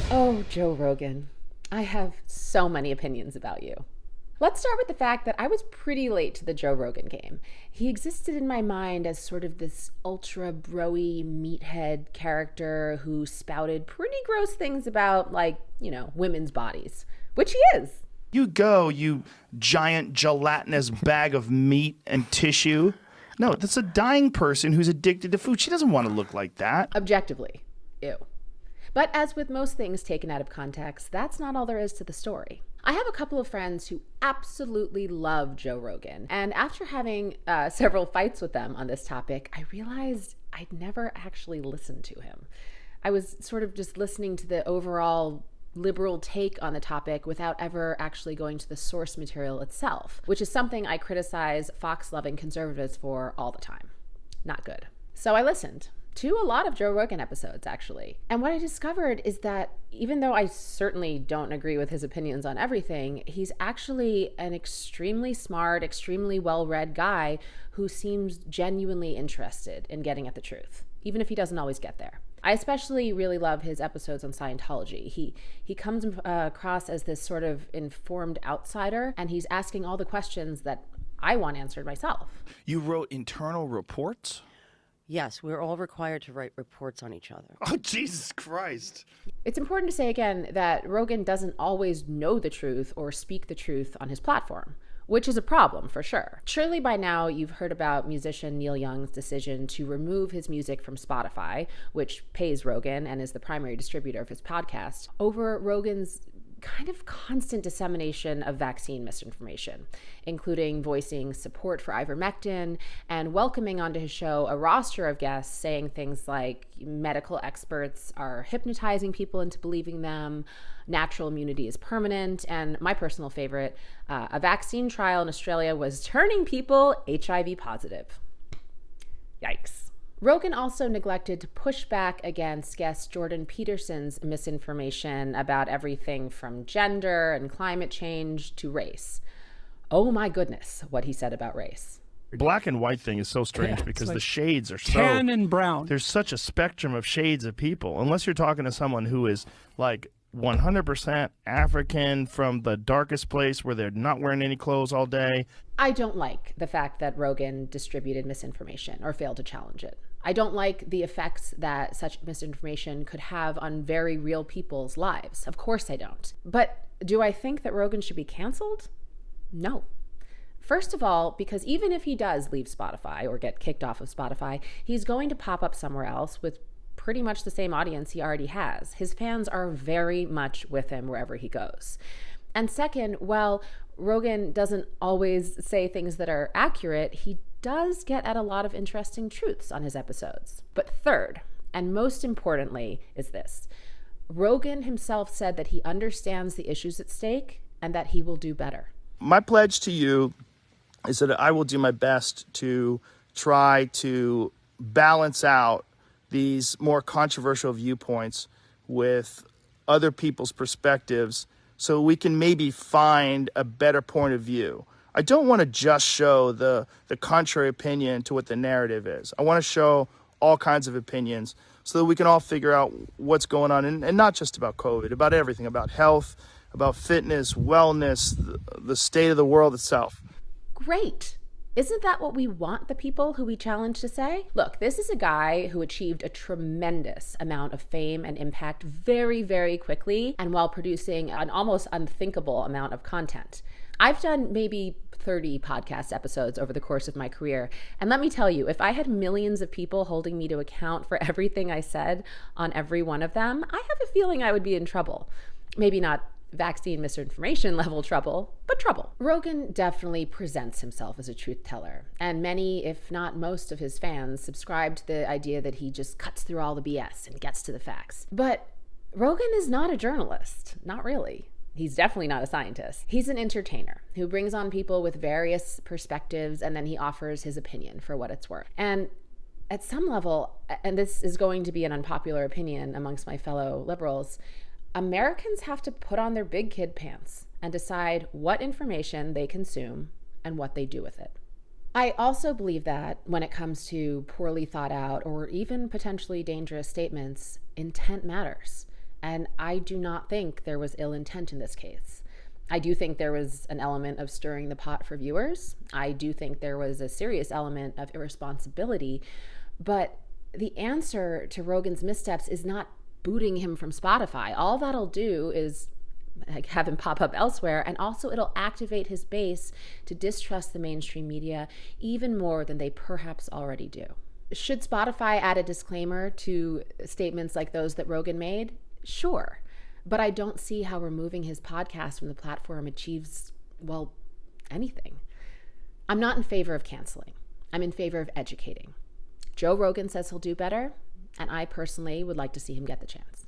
Oh, Joe Rogan. I have so many opinions about you. Let's start with the fact that I was pretty late to the Joe Rogan game. He existed in my mind as sort of this ultra broy meathead character who spouted pretty gross things about, like, women's bodies, which he is. You go, you giant gelatinous bag of meat and tissue. No, that's a dying person who's addicted to food. She doesn't want to look like that. Objectively, ew. But as with most things taken out of context, that's not all there is to the story. I have a couple of friends who absolutely love Joe Rogan, and after having several fights with them on this topic, I realized I'd never actually listened to him. I was sort of just listening to the overall liberal take on the topic without ever actually going to the source material itself, which is something I criticize Fox-loving conservatives for all the time. Not good. So I listened to a lot of Joe Rogan episodes, actually. And what I discovered is that even though I certainly don't agree with his opinions on everything, he's actually an extremely smart, extremely well-read guy who seems genuinely interested in getting at the truth, even if he doesn't always get there. I especially really love his episodes on Scientology. He comes across as this sort of informed outsider, and he's asking all the questions that I want answered myself. You wrote internal reports? Yes, we're all required to write reports on each other. Oh, Jesus Christ. It's important to say again that Rogan doesn't always know the truth or speak the truth on his platform, which is a problem for sure. Surely by now you've heard about musician Neil Young's decision to remove his music from Spotify, which pays Rogan and is the primary distributor of his podcast, over Rogan's kind of constant dissemination of vaccine misinformation, including voicing support for ivermectin and welcoming onto his show a roster of guests saying things like medical experts are hypnotizing people into believing them, natural immunity is permanent, and my personal favorite, a vaccine trial in Australia was turning people HIV positive. Yikes. Rogan also neglected to push back against guest Jordan Peterson's misinformation about everything from gender and climate change to race. Oh my goodness, what he said about race. Black and white thing is so strange because the shades are so... Tan and brown. There's such a spectrum of shades of people. Unless you're talking to someone who is like 100% African from the darkest place where they're not wearing any clothes all day. I don't like the fact that Rogan distributed misinformation or failed to challenge it. I don't like the effects that such misinformation could have on very real people's lives. Of course I don't. But do I think that Rogan should be canceled? No. First of all, because even if he does leave Spotify or get kicked off of Spotify, he's going to pop up somewhere else with pretty much the same audience he already has. His fans are very much with him wherever he goes. And second, while Rogan doesn't always say things that are accurate, he does get at a lot of interesting truths on his episodes. But third, and most importantly, is this. Rogan himself said that he understands the issues at stake and that he will do better. My pledge to you is that I will do my best to try to balance out these more controversial viewpoints with other people's perspectives so we can maybe find a better point of view. I don't want to just show the contrary opinion to what the narrative is. I want to show all kinds of opinions so that we can all figure out what's going on, and not just about COVID, about everything, about health, about fitness, wellness, the state of the world itself. Great. Isn't that what we want the people who we challenge to say? Look, this is a guy who achieved a tremendous amount of fame and impact very, very quickly, and while producing an almost unthinkable amount of content. I've done maybe 30 podcast episodes over the course of my career, and let me tell you, if I had millions of people holding me to account for everything I said on every one of them, I have a feeling I would be in trouble. Maybe not vaccine misinformation level trouble, but trouble. Rogan definitely presents himself as a truth teller, and many, if not most of his fans subscribe to the idea that he just cuts through all the BS and gets to the facts. But Rogan is not a journalist, not really. He's definitely not a scientist. He's an entertainer who brings on people with various perspectives, and then he offers his opinion for what it's worth. And at some level, and this is going to be an unpopular opinion amongst my fellow liberals, Americans have to put on their big kid pants and decide what information they consume and what they do with it. I also believe that when it comes to poorly thought out or even potentially dangerous statements, intent matters. And I do not think there was ill intent in this case. I do think there was an element of stirring the pot for viewers. I do think there was a serious element of irresponsibility. But the answer to Rogan's missteps is not booting him from Spotify. All that'll do is have him pop up elsewhere, and also it'll activate his base to distrust the mainstream media even more than they perhaps already do. Should Spotify add a disclaimer to statements like those that Rogan made? Sure. But I don't see how removing his podcast from the platform achieves, well, anything. I'm not in favor of canceling. I'm in favor of educating. Joe Rogan says he'll do better, and I personally would like to see him get the chance.